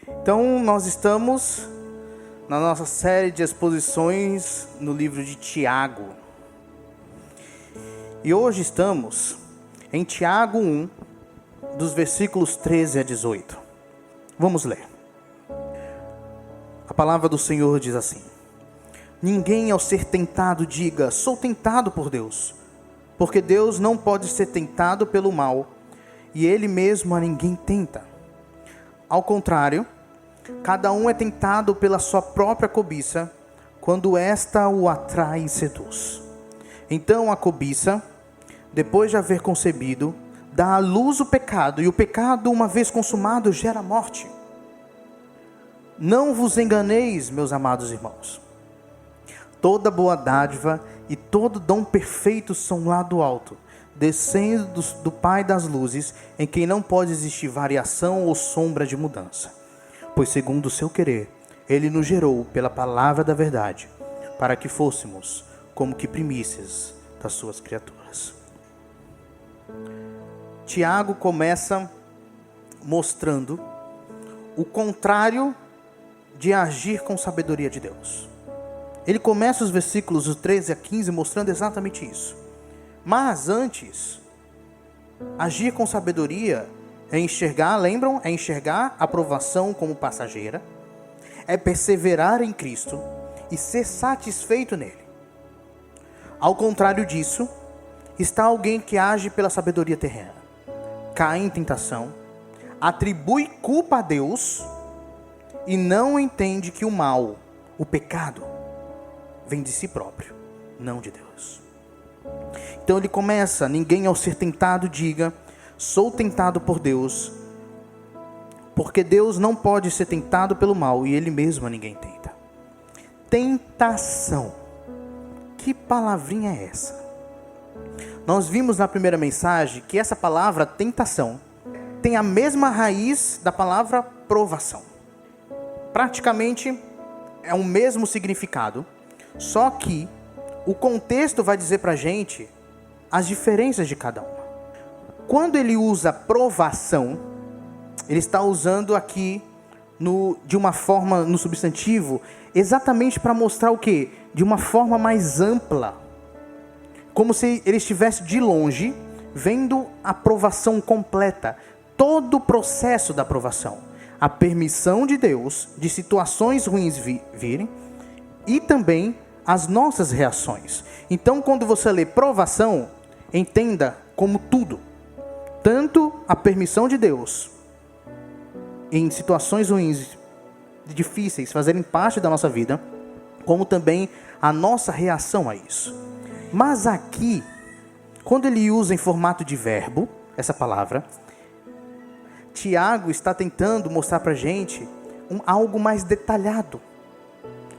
Então, nós estamos na nossa série de exposições no livro de Tiago. E hoje estamos em Tiago 1, dos versículos 13 a 18. Vamos ler. A palavra do Senhor diz assim: Ninguém ao ser tentado diga, sou tentado por Deus, porque Deus não pode ser tentado pelo mal, e Ele mesmo a ninguém tenta. Ao contrário, cada um é tentado pela sua própria cobiça, quando esta o atrai e seduz. Então a cobiça, depois de haver concebido, dá à luz o pecado, e o pecado, uma vez consumado, gera morte. Não vos enganeis, meus amados irmãos. Toda boa dádiva e todo dom perfeito são lá do alto, descendo do Pai das luzes, em quem não pode existir variação ou sombra de mudança. Pois segundo o seu querer, Ele nos gerou pela palavra da verdade, para que fôssemos como que primícias das suas criaturas. Tiago começa mostrando o contrário de agir com sabedoria de Deus. Ele começa os versículos do 13 a 15 mostrando exatamente isso. Mas antes, agir com sabedoria é enxergar, lembram? É enxergar a aprovação como passageira, é perseverar em Cristo e ser satisfeito nele. Ao contrário disso, está alguém que age pela sabedoria terrena, cai em tentação, atribui culpa a Deus e não entende que o mal, o pecado, vem de si próprio, não de Deus. Então ele começa: ninguém ao ser tentado diga, sou tentado por Deus, porque Deus não pode ser tentado pelo mal, e Ele mesmo a ninguém tenta. Tentação. Que palavrinha é essa? Nós vimos na primeira mensagem que essa palavra tentação tem a mesma raiz da palavra provação. Praticamente é o mesmo significado, só que o contexto vai dizer pra gente as diferenças de cada uma. Quando ele usa provação, ele está usando aqui de uma forma no substantivo, exatamente para mostrar o quê? De uma forma mais ampla. Como se ele estivesse de longe, vendo a aprovação completa, todo o processo da aprovação. A permissão de Deus de situações ruins virem e também as nossas reações. Então, quando você lê provação, entenda como tudo. Tanto a permissão de Deus em situações ruins, difíceis, fazerem parte da nossa vida, como também a nossa reação a isso. Mas aqui, quando ele usa em formato de verbo, essa palavra, Tiago está tentando mostrar para a gente algo mais detalhado,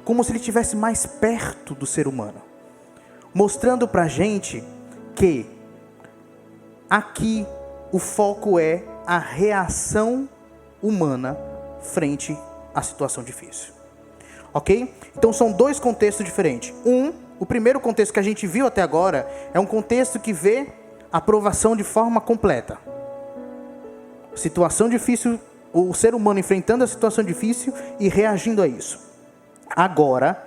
como se ele estivesse mais perto do ser humano, mostrando para a gente que aqui o foco é a reação humana frente à situação difícil. Ok? Então são dois contextos diferentes. O primeiro contexto que a gente viu até agora é um contexto que vê a aprovação de forma completa. Situação difícil, o ser humano enfrentando a situação difícil e reagindo a isso. Agora,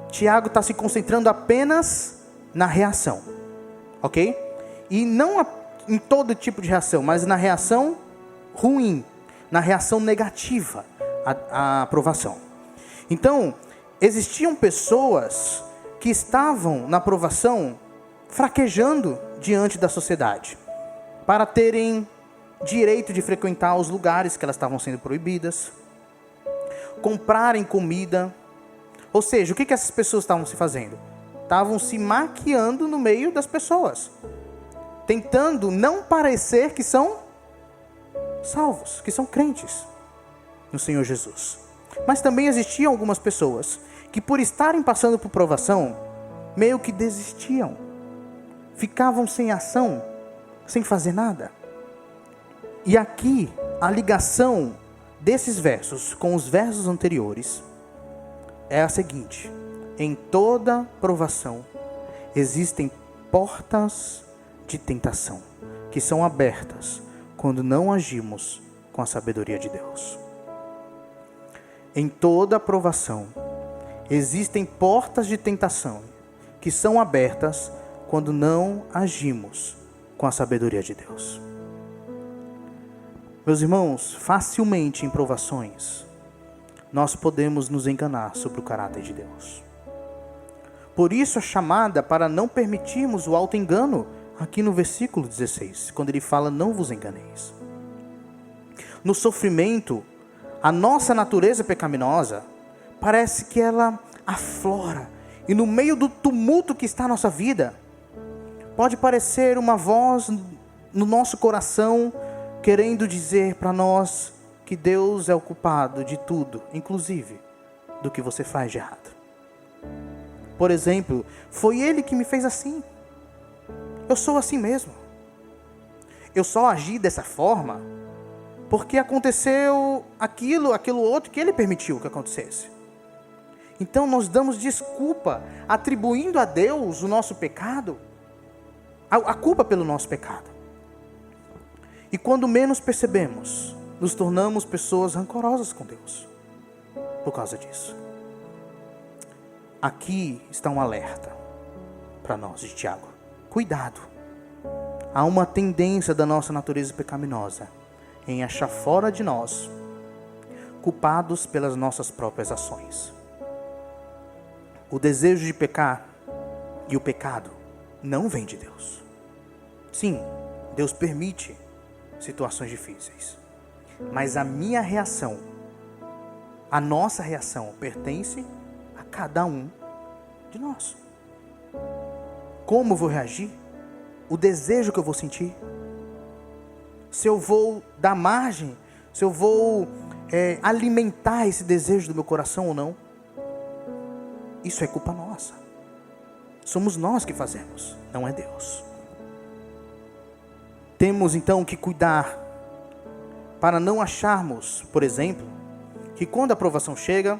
Tiago está se concentrando apenas na reação. Ok? E não em todo tipo de reação, mas na reação ruim, na reação negativa à aprovação. Então, existiam pessoas que estavam na aprovação fraquejando diante da sociedade, para terem direito de frequentar os lugares que elas estavam sendo proibidas, comprarem comida. Ou seja, o que essas pessoas estavam se fazendo? Estavam se maquiando no meio das pessoas, tentando não parecer que são salvos, que são crentes no Senhor Jesus. Mas também existiam algumas pessoas que, por estarem passando por provação, meio que desistiam, ficavam sem ação, sem fazer nada. E aqui a ligação desses versos com os versos anteriores é a seguinte: em toda provação existem portas de tentação que são abertas quando não agimos com a sabedoria de Deus. Em toda aprovação, existem portas de tentação que são abertas quando não agimos com a sabedoria de Deus. Meus irmãos, facilmente em provações, nós podemos nos enganar sobre o caráter de Deus. Por isso a chamada para não permitirmos o auto-engano, aqui no versículo 16, quando ele fala, não vos enganeis. No sofrimento, a nossa natureza pecaminosa, parece que ela aflora. E no meio do tumulto que está a nossa vida, pode parecer uma voz no nosso coração, querendo dizer para nós que Deus é o culpado de tudo, inclusive do que você faz de errado. Por exemplo, foi Ele que me fez assim. Eu sou assim mesmo. Eu só agi dessa forma porque aconteceu aquilo outro que Ele permitiu que acontecesse. Então nós damos desculpa, atribuindo a Deus o nosso pecado, a culpa pelo nosso pecado. E quando menos percebemos, nos tornamos pessoas rancorosas com Deus por causa disso. Aqui está um alerta para nós de Tiago. Cuidado. Há uma tendência da nossa natureza pecaminosa em achar fora de nós culpados pelas nossas próprias ações. O desejo de pecar e o pecado não vem de Deus. Sim, Deus permite situações difíceis. Mas a minha reação, a nossa reação, pertence a cada um de nós. Como eu vou reagir? O desejo que eu vou sentir? Se eu vou dar margem, se eu vou alimentar esse desejo do meu coração ou não? Isso é culpa nossa. Somos nós que fazemos, não é Deus. Temos então que cuidar para não acharmos, por exemplo, que quando a aprovação chega,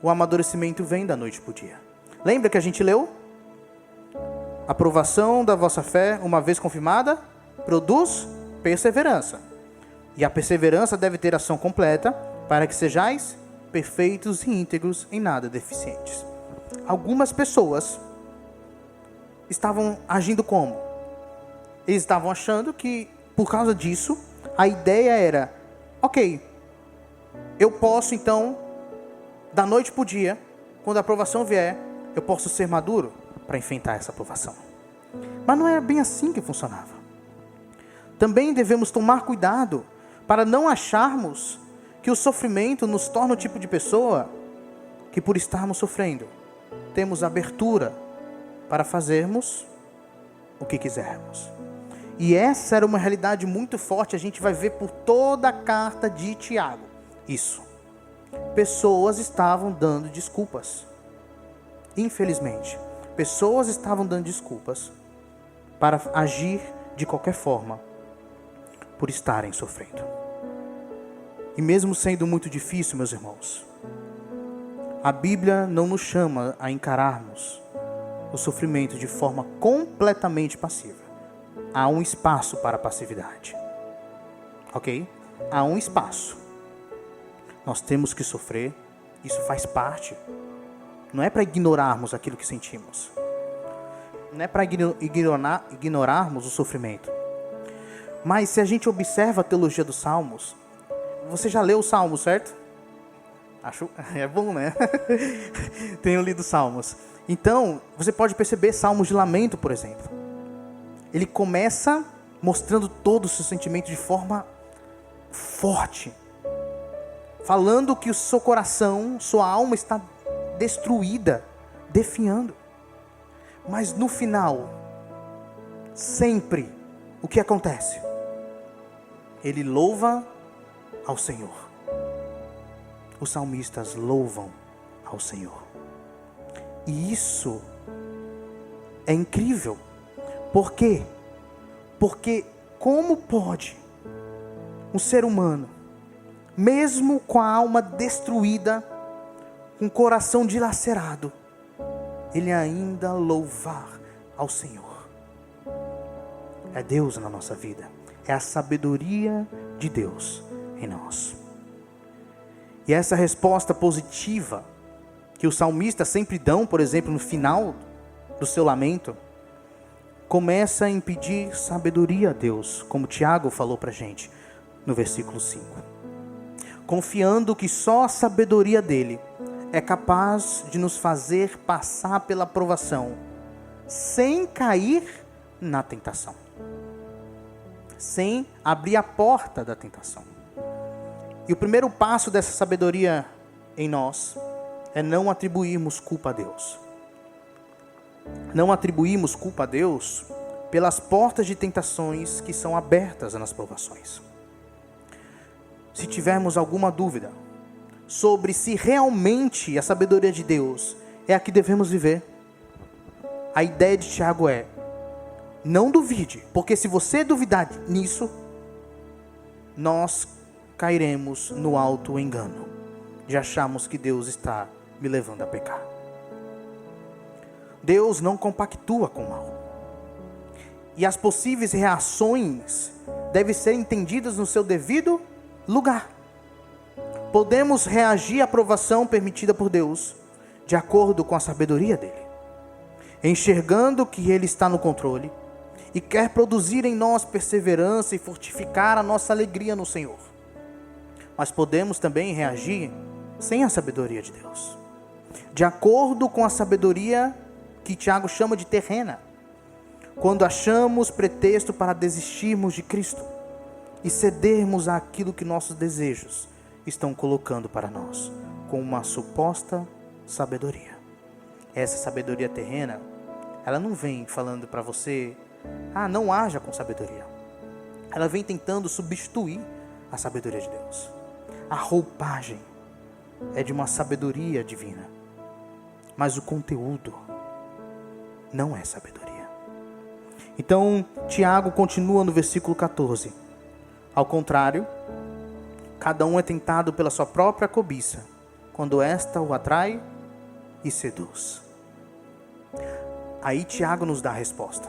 o amadurecimento vem da noite para o dia. Lembra que a gente leu? A aprovação da vossa fé, uma vez confirmada, produz perseverança. E a perseverança deve ter ação completa, para que sejais perfeitos e íntegros, em nada deficientes. Algumas pessoas estavam agindo como? Eles estavam achando que, por causa disso, a ideia era, ok, eu posso então, da noite para o dia, quando a aprovação vier, eu posso ser maduro para enfrentar essa aprovação. Mas não é bem assim que funcionava. Também devemos tomar cuidado para não acharmos que o sofrimento nos torna o tipo de pessoa que, por estarmos sofrendo, temos abertura para fazermos o que quisermos. E essa era uma realidade muito forte, a gente vai ver por toda a carta de Tiago. Isso. Pessoas estavam dando desculpas. Infelizmente, pessoas estavam dando desculpas para agir de qualquer forma por estarem sofrendo. E mesmo sendo muito difícil, meus irmãos, a Bíblia não nos chama a encararmos o sofrimento de forma completamente passiva. Há um espaço para a passividade. Ok? Há um espaço. Nós temos que sofrer. Isso faz parte. Não é para ignorarmos aquilo que sentimos. Não é para ignorarmos o sofrimento. Mas se a gente observa a teologia dos Salmos, você já leu o Salmo, certo? Acho, é bom, né? Tenho lido Salmos. Então, você pode perceber Salmos de lamento, por exemplo. Ele começa mostrando todo o seu sentimento de forma forte. Falando que o seu coração, sua alma está destruída, definhando. Mas no final, sempre, o que acontece? Ele louva ao Senhor. Os salmistas louvam ao Senhor. E isso é incrível. Por quê? Porque como pode um ser humano, mesmo com a alma destruída, com o coração dilacerado, ele ainda louvar ao Senhor? É Deus na nossa vida. É a sabedoria de Deus em nós. E essa resposta positiva que os salmistas sempre dão, por exemplo, no final do seu lamento, começa a impedir sabedoria a Deus, como Tiago falou para a gente no versículo 5. Confiando que só a sabedoria dele é capaz de nos fazer passar pela provação, sem cair na tentação, sem abrir a porta da tentação. E o primeiro passo dessa sabedoria em nós é não atribuirmos culpa a Deus. Não atribuímos culpa a Deus pelas portas de tentações que são abertas nas provações. Se tivermos alguma dúvida sobre se realmente a sabedoria de Deus é a que devemos viver, a ideia de Tiago é: não duvide, porque se você duvidar nisso, nós cairemos no alto engano de acharmos que Deus está me levando a pecar. Deus não compactua com o mal. E as possíveis reações devem ser entendidas no seu devido lugar. Podemos reagir à provação permitida por Deus de acordo com a sabedoria dele, enxergando que ele está no controle e quer produzir em nós perseverança e fortificar a nossa alegria no Senhor. Mas podemos também reagir sem a sabedoria de Deus, de acordo com a sabedoria que Tiago chama de terrena, quando achamos pretexto para desistirmos de Cristo e cedermos àquilo que nossos desejos estão colocando para nós, com uma suposta sabedoria. Essa sabedoria terrena, ela não vem falando para você, não haja com sabedoria. Ela vem tentando substituir a sabedoria de Deus. A roupagem é de uma sabedoria divina, mas o conteúdo não é sabedoria. Então, Tiago continua no versículo 14. Ao contrário, cada um é tentado pela sua própria cobiça, quando esta o atrai e seduz. Aí Tiago nos dá a resposta.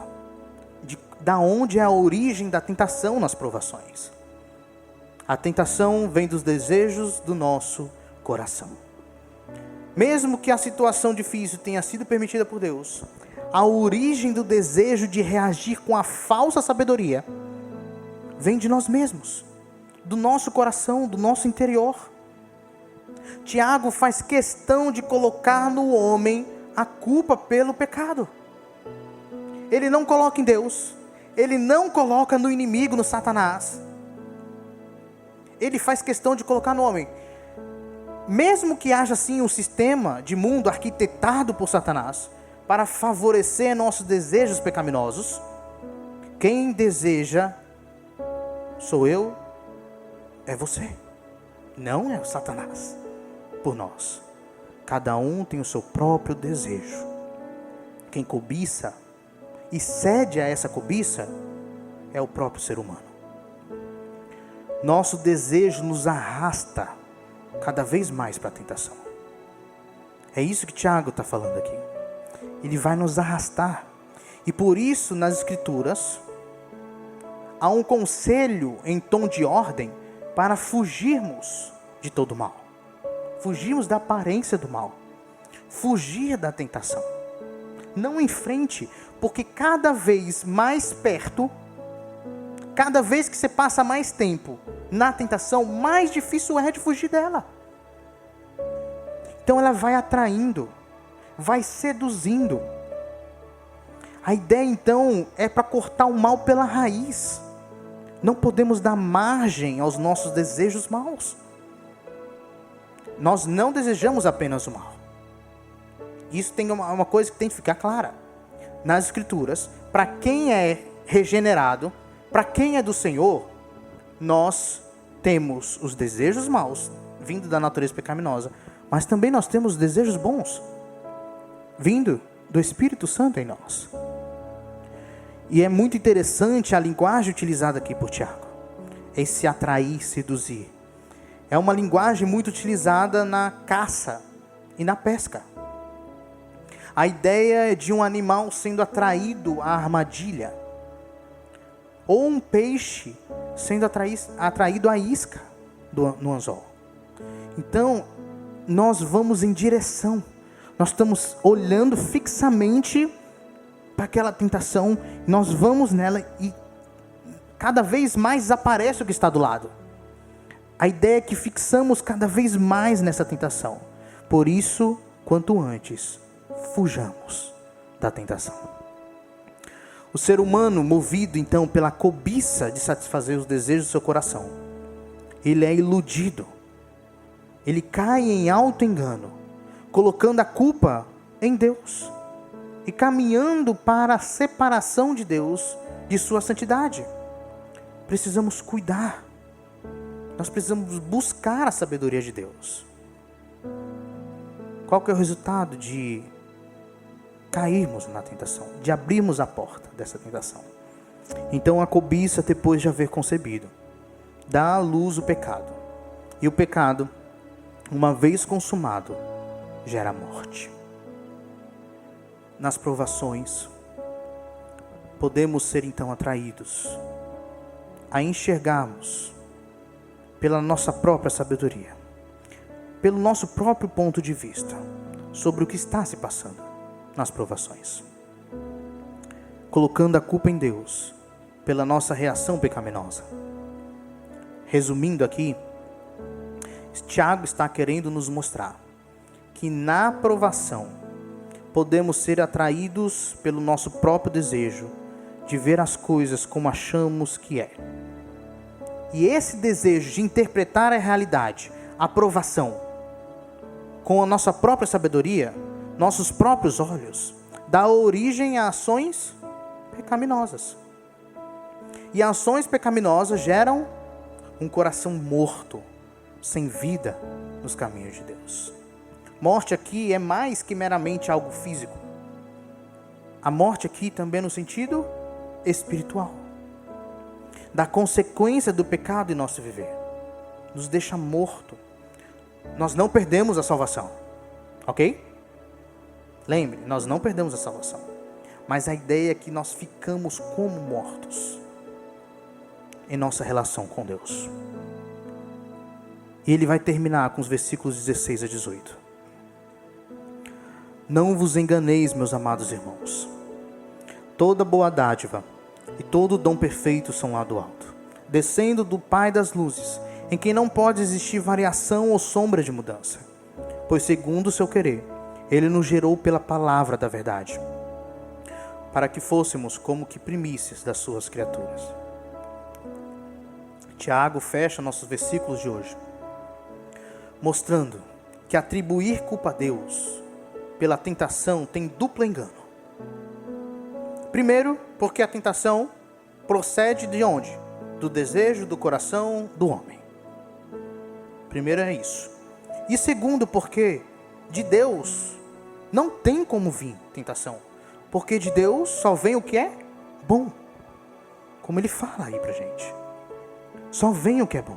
Da onde é a origem da tentação nas provações? A tentação vem dos desejos do nosso coração. Mesmo que a situação difícil tenha sido permitida por Deus, a origem do desejo de reagir com a falsa sabedoria vem de nós mesmos, do nosso coração, do nosso interior. Tiago faz questão de colocar no homem a culpa pelo pecado. Ele não coloca em Deus, ele não coloca no inimigo, no Satanás. Ele faz questão de colocar no homem. Mesmo que haja assim um sistema de mundo arquitetado por Satanás para favorecer nossos desejos pecaminosos, quem deseja sou eu, é você, não é o Satanás por nós. Cada um tem o seu próprio desejo. Quem cobiça e cede a essa cobiça é o próprio ser humano. Nosso desejo nos arrasta cada vez mais para a tentação. É isso que Tiago está falando aqui. Ele vai nos arrastar. E por isso, nas Escrituras, há um conselho em tom de ordem para fugirmos de todo mal. Fugirmos da aparência do mal. Fugir da tentação. Não em frente, porque cada vez mais perto, cada vez que você passa mais tempo na tentação, mais difícil é de fugir dela. Então ela vai atraindo, vai seduzindo. A ideia então é para cortar o mal pela raiz. Não podemos dar margem aos nossos desejos maus. Nós não desejamos apenas o mal. Isso tem uma coisa que tem que ficar clara. Nas Escrituras, para quem é regenerado, para quem é do Senhor, nós temos os desejos maus, vindo da natureza pecaminosa, mas também nós temos os desejos bons, vindo do Espírito Santo em nós. E é muito interessante a linguagem utilizada aqui por Tiago. Esse atrair, seduzir. É uma linguagem muito utilizada na caça e na pesca. A ideia é de um animal sendo atraído à armadilha, ou um peixe sendo atraído à isca no anzol. Então, nós vamos em direção. Nós estamos olhando fixamente para aquela tentação. Nós vamos nela e cada vez mais aparece o que está do lado. A ideia é que fixamos cada vez mais nessa tentação. Por isso, quanto antes, fujamos da tentação. O ser humano, movido então pela cobiça de satisfazer os desejos do seu coração, ele é iludido. Ele cai em auto-engano, colocando a culpa em Deus e caminhando para a separação de Deus de sua santidade. Precisamos cuidar. Nós precisamos buscar a sabedoria de Deus. Qual que é o resultado de cairmos na tentação, de abrirmos a porta dessa tentação? Então a cobiça, depois de haver concebido, dá à luz o pecado. E o pecado, uma vez consumado, gera morte. Nas provações, podemos ser então atraídos a enxergarmos pela nossa própria sabedoria, pelo nosso próprio ponto de vista, sobre o que está se passando nas provações, colocando a culpa em Deus, pela nossa reação pecaminosa. Resumindo aqui, Tiago está querendo nos mostrar que na provação, podemos ser atraídos pelo nosso próprio desejo, de ver as coisas como achamos que é. E esse desejo de interpretar a realidade, a provação, com a nossa própria sabedoria, nossos próprios olhos, dá origem a ações pecaminosas. E ações pecaminosas geram um coração morto, sem vida nos caminhos de Deus. Morte aqui é mais que meramente algo físico. A morte aqui também no sentido espiritual, da consequência do pecado em nosso viver, nos deixa morto. Nós não perdemos a salvação, ok? Lembre, nós não perdemos a salvação, mas a ideia é que nós ficamos como mortos em nossa relação com Deus. E ele vai terminar com os versículos 16 a 18. Não vos enganeis, meus amados irmãos. Toda boa dádiva e todo dom perfeito são lá do alto, descendo do Pai das luzes, em quem não pode existir variação ou sombra de mudança. Pois segundo o seu querer, ele nos gerou pela palavra da verdade, para que fôssemos como que primícias das suas criaturas. Tiago fecha nossos versículos de hoje, mostrando que atribuir culpa a Deus pela tentação tem duplo engano. Primeiro, porque a tentação procede de onde? Do desejo do coração do homem. Primeiro é isso. E segundo, porque de Deus não tem como vir tentação. Porque de Deus só vem o que é bom. Como ele fala aí pra gente. Só vem o que é bom.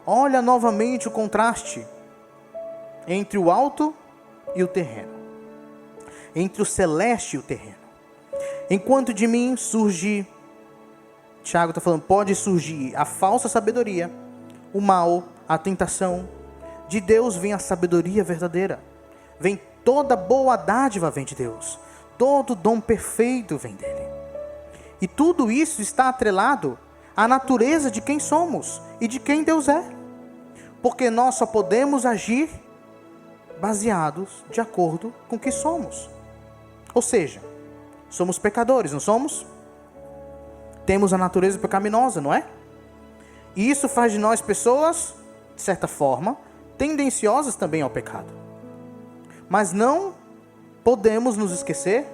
Olha novamente o contraste entre o alto e o terreno. Entre o celeste e o terreno. Enquanto de mim surge, Tiago está falando, pode surgir a falsa sabedoria, o mal, a tentação. De Deus vem a sabedoria verdadeira. Vem toda boa dádiva vem de Deus. Todo dom perfeito vem dele. E tudo isso está atrelado à natureza de quem somos e de quem Deus é. Porque nós só podemos agir baseados de acordo com o que somos. Ou seja, somos pecadores, não somos? Temos a natureza pecaminosa, não é? E isso faz de nós pessoas, de certa forma, tendenciosas também ao pecado. Mas não podemos nos esquecer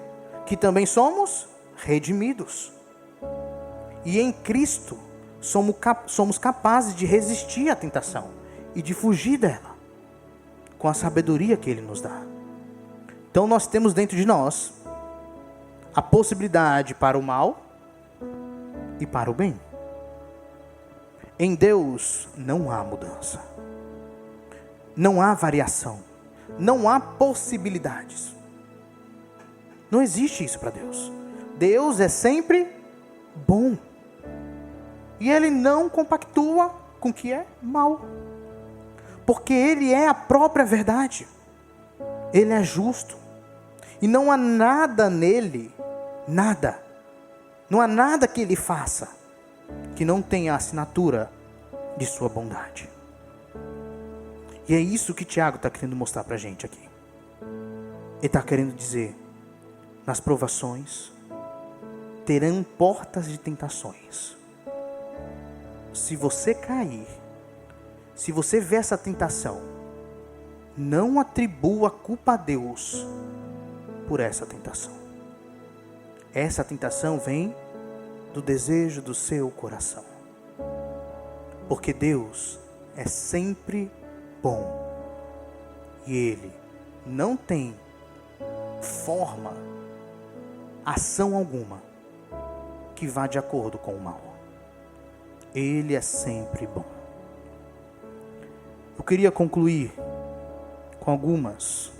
que também somos redimidos. E em Cristo somos capazes de resistir à tentação e de fugir dela, com a sabedoria que Ele nos dá. Então nós temos dentro de nós a possibilidade para o mal e para o bem. Em Deus não há mudança, não há variação, não há possibilidades. Não existe isso para Deus. Deus é sempre bom. E Ele não compactua com o que é mal. Porque Ele é a própria verdade. Ele é justo. E não há nada nele, nada, não há nada que Ele faça que não tenha a assinatura de sua bondade. E é isso que Tiago está querendo mostrar para a gente aqui. Ele está querendo dizer, nas provações, terão portas de tentações. Se você cair, se você vê essa tentação, não atribua a culpa a Deus por essa tentação. Essa tentação vem do desejo do seu coração. Porque Deus é sempre bom. E Ele não tem forma, ação alguma que vá de acordo com o mal. Ele é sempre bom. Eu queria concluir com algumas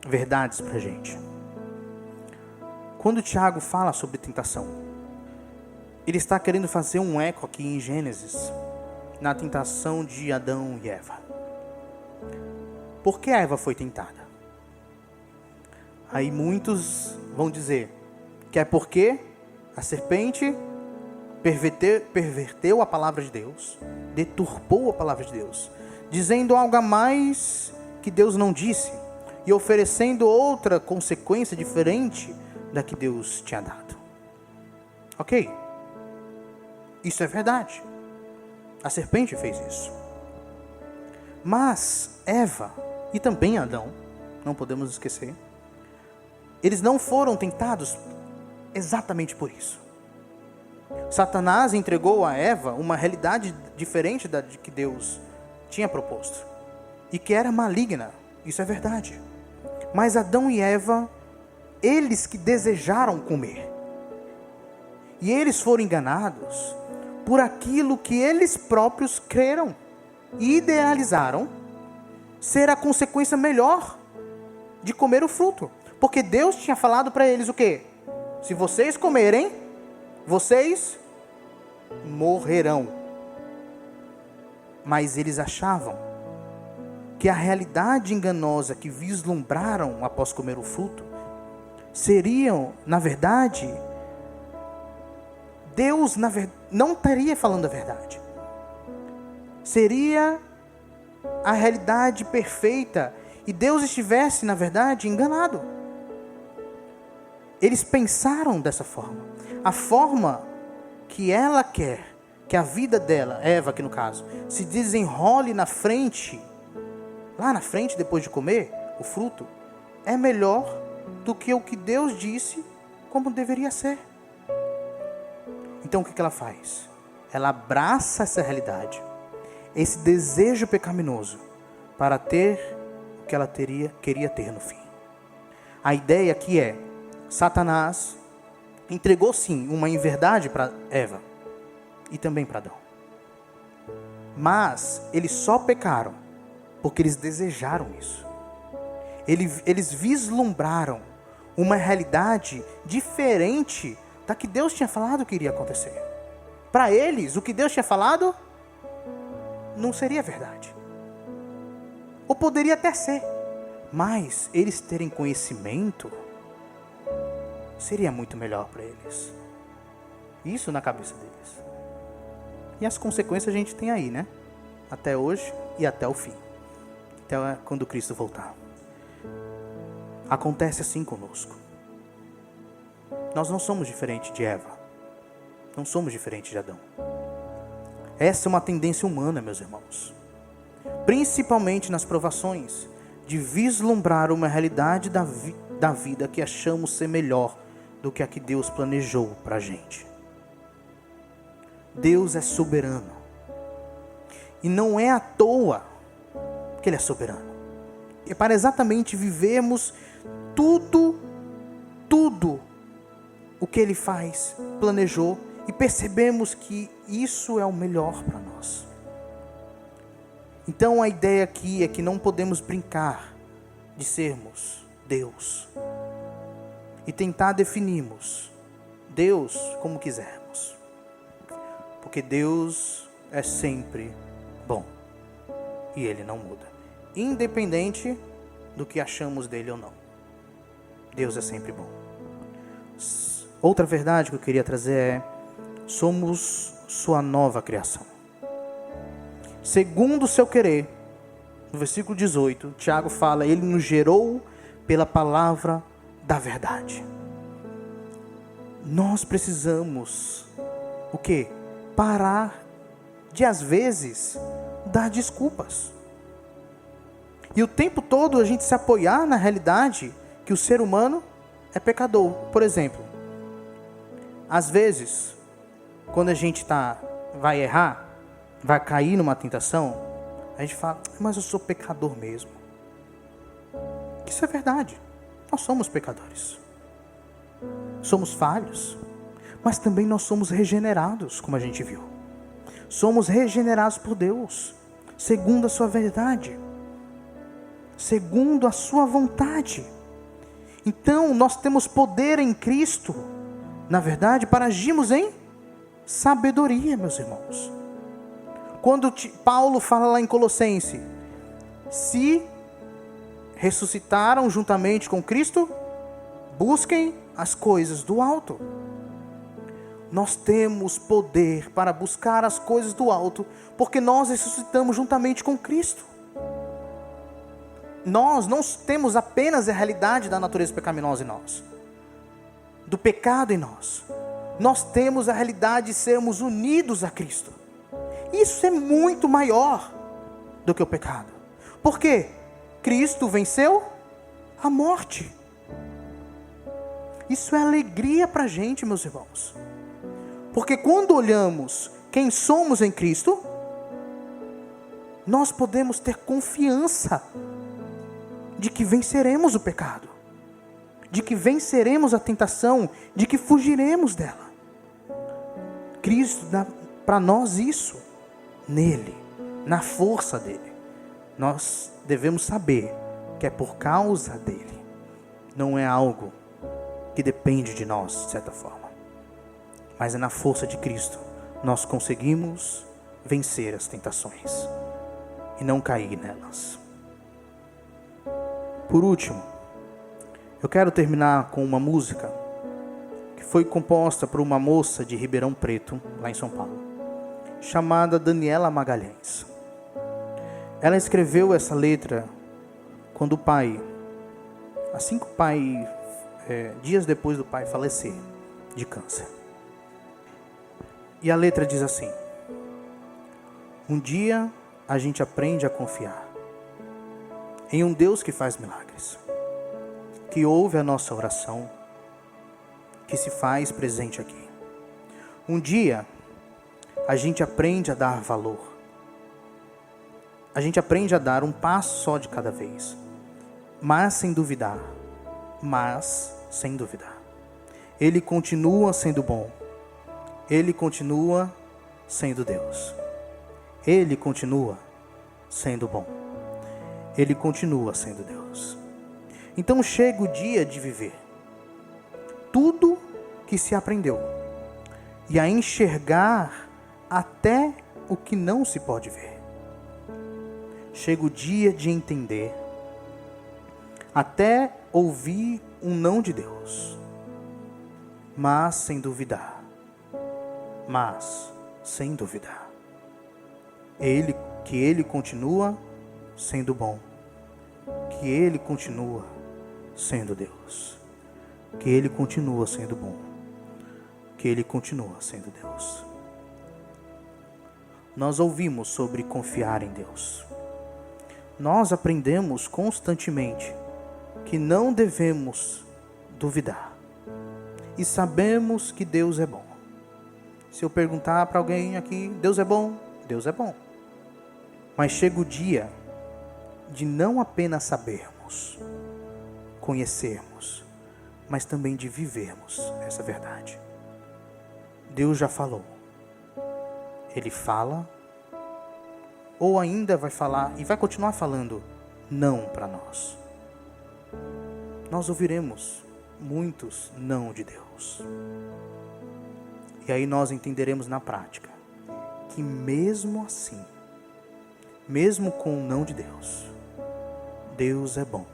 verdades para a gente. Quando o Tiago fala sobre tentação, ele está querendo fazer um eco aqui em Gênesis, na tentação de Adão e Eva. Por que a Eva foi tentada? Aí muitos vão dizer que é porque a serpente perverteu a palavra de Deus, deturpou a palavra de Deus, dizendo algo a mais que Deus não disse, e oferecendo outra consequência diferente da que Deus tinha dado. Ok? Isso é verdade. A serpente fez isso. Mas Eva e também Adão, não podemos esquecer, eles não foram tentados exatamente por isso. Satanás entregou a Eva uma realidade diferente da que Deus tinha proposto, e que era maligna, isso é verdade. Mas Adão e Eva, eles que desejaram comer, e eles foram enganados por aquilo que eles próprios creram e idealizaram ser a consequência melhor de comer o fruto. Porque Deus tinha falado para eles o quê? Se vocês comerem, vocês morrerão. Mas eles achavam que a realidade enganosa que vislumbraram após comer o fruto seriam, na verdade, Deus não estaria falando a verdade. Seria a realidade perfeita e Deus estivesse, na verdade, enganado. Eles pensaram dessa forma. A forma que ela quer que a vida dela, Eva aqui no caso, se desenrole na frente, lá na frente depois de comer o fruto, é melhor do que o que Deus disse como deveria ser. Então o que ela faz? Ela abraça essa realidade, esse desejo pecaminoso, para ter o que ela queria ter no fim. A ideia aqui é, Satanás entregou sim uma inverdade para Eva e também para Adão. Mas eles só pecaram porque eles desejaram isso. Eles vislumbraram uma realidade diferente da que Deus tinha falado que iria acontecer. Para eles, o que Deus tinha falado não seria verdade. Ou poderia até ser. Mas eles terem conhecimento seria muito melhor para eles. Isso na cabeça deles. E as consequências a gente tem aí, né? Até hoje e até o fim. Até quando Cristo voltar. Acontece assim conosco. Nós não somos diferentes de Eva. Não somos diferentes de Adão. Essa é uma tendência humana, meus irmãos. Principalmente nas provações, de vislumbrar uma realidade da vida que achamos ser melhor do que a que Deus planejou para a gente. Deus é soberano. E não é à toa que Ele é soberano. É para exatamente vivermos tudo o que Ele faz, planejou, e percebemos que isso é o melhor para nós. Então a ideia aqui é que não podemos brincar de sermos Deus e tentar definirmos Deus como quisermos, porque Deus é sempre bom. e Ele não muda, independente do que achamos dele ou não. Deus é sempre bom. Outra verdade que eu queria trazer é: somos sua nova criação. Segundo o seu querer, no versículo 18, Tiago fala: Ele nos gerou pela palavra da verdade. Nós precisamos, o quê? Parar de, às vezes, dar desculpas. E o tempo todo a gente se apoiar na realidade que o ser humano é pecador. Por exemplo, às vezes, quando a gente vai errar, vai cair numa tentação, a gente fala: mas eu sou pecador mesmo. Isso é verdade. Nós somos pecadores. Somos falhos. Mas também nós somos regenerados, como a gente viu. Somos regenerados por Deus, segundo a sua verdade, segundo a sua vontade. Então nós temos poder em Cristo, na verdade, para agirmos em sabedoria, meus irmãos. Quando Paulo fala lá em Colossenses: se ressuscitaram juntamente com Cristo, busquem as coisas do alto. Nós temos poder para buscar as coisas do alto, porque nós ressuscitamos juntamente com Cristo. Nós não temos apenas a realidade da natureza pecaminosa em nós, do pecado em nós. Nós temos a realidade de sermos unidos a Cristo. Isso é muito maior do que o pecado. Por quê? Cristo venceu a morte. Isso é alegria para a gente, meus irmãos. Porque quando olhamos quem somos em Cristo, nós podemos ter confiança de que venceremos o pecado, de que venceremos a tentação, de que fugiremos dela. Cristo dá para nós isso, nele, na força dele. Nós devemos saber que é por causa dele, não é algo que depende de nós, de certa forma. Mas é na força de Cristo nós conseguimos vencer as tentações e não cair nelas. Por último, eu quero terminar com uma música que foi composta por uma moça de Ribeirão Preto, lá em São Paulo, chamada Daniela Magalhães. Ela escreveu essa letra quando o pai, assim que o pai, dias depois do pai falecer de câncer. E a letra diz assim: um dia a gente aprende a confiar em um Deus que faz milagres, que ouve a nossa oração, que se faz presente aqui. Um dia a gente aprende a dar valor. A gente aprende a dar um passo só de cada vez, mas sem duvidar. Ele continua sendo bom. Ele continua sendo Deus. Ele continua sendo bom. Ele continua sendo Deus. Então chega o dia de viver tudo que se aprendeu e a enxergar até o que não se pode ver. Chega o dia de entender, até ouvir um não de Deus, mas sem duvidar. Que Ele continua sendo bom, que Ele continua sendo Deus, que Ele continua sendo bom, que Ele continua sendo Deus. Nós ouvimos sobre confiar em Deus. Nós aprendemos constantemente que não devemos duvidar. E sabemos que Deus é bom. Se eu perguntar para alguém aqui: Deus é bom? Deus é bom. Mas chega o dia de não apenas sabermos, conhecermos, mas também de vivermos essa verdade. Deus já falou. Ele fala, ou ainda vai falar e vai continuar falando não para nós. Nós ouviremos muitos não de Deus. E aí nós entenderemos na prática que mesmo assim, mesmo com o não de Deus. Deus é bom.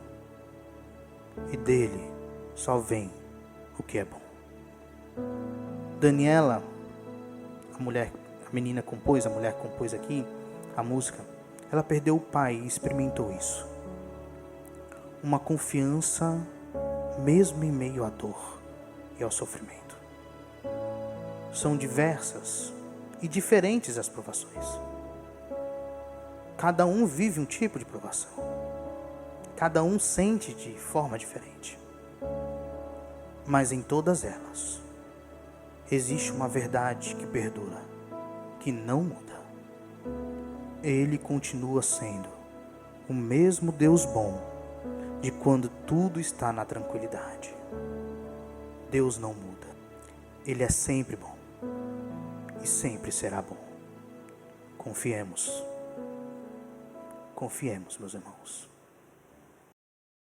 E dele só vem o que é bom. Daniela, a mulher compôs aqui a música. Ela perdeu o pai e experimentou isso. Uma confiança mesmo em meio à dor e ao sofrimento. São diversas e diferentes as provações. Cada um vive um tipo de provação. Cada um sente de forma diferente. Mas em todas elas, existe uma verdade que perdura, que não muda. Ele continua sendo o mesmo Deus bom de quando tudo está na tranquilidade. Deus não muda. Ele é sempre bom e sempre será bom. Confiemos. Confiemos, meus irmãos.